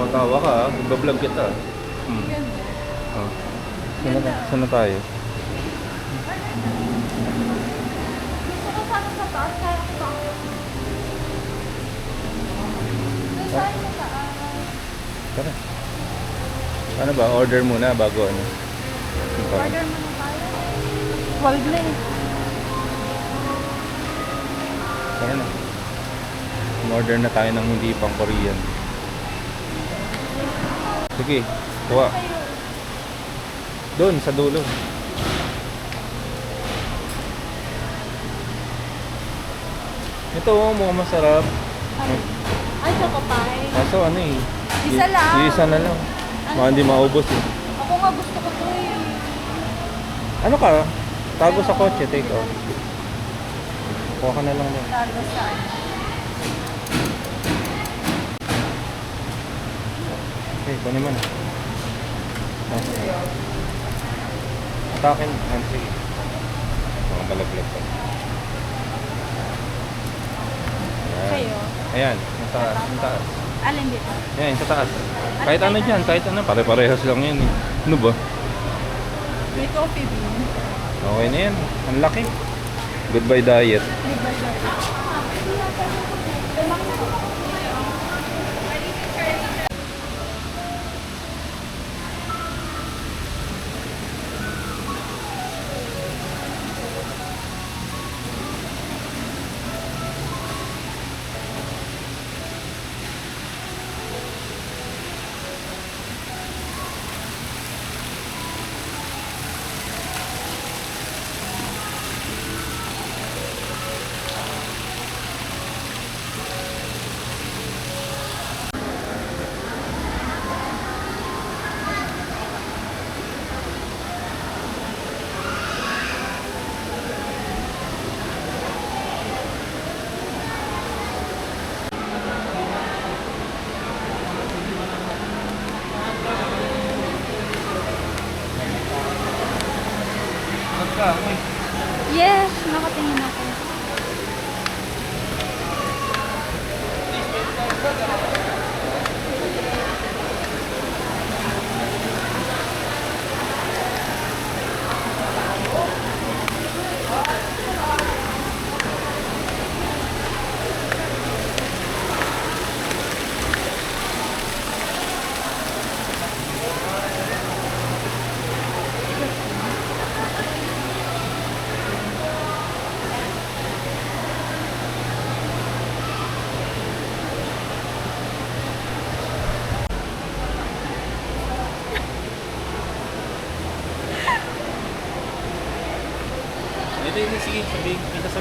Tawa-tawa ka ha. Iba-vlog kita. Ganda. Oh. Saan na tayo? Gusto ko sana sa taas, kaya ko ba? Doon tayo sa taas. Tara. Ano ba? Order muna bago ano? Order mo na tayo. 12 na eh. Tara na. Order na tayo ng hindi pang Korean. Sige, kuha. Doon, sa dulo. Ito, mukhang masarap. Ay, choco pie. Kaso ano eh. Isa lang. Isa na lang. Baka hindi maubos eh. Ako nga gusto ko to eh. Ano ka? Tago sa kotse, take off. Kuha ka na lang doon. Tago saan? Okay, kunin mo na. Atakin. Sige. Mga malaglag pa. Ayan. Sa'yo. Ayan, yung taas. Yung taas. Alin dito? Ayan, sa taas. Kahit ano dyan, kahit ano. Pare-parehas lang yan eh. Ano ba? May coffee bean. Okay na yan. Ang laki. Goodbye diet. Diba Yes, nakatingin ako. Ito yung sige, sabihin kita sa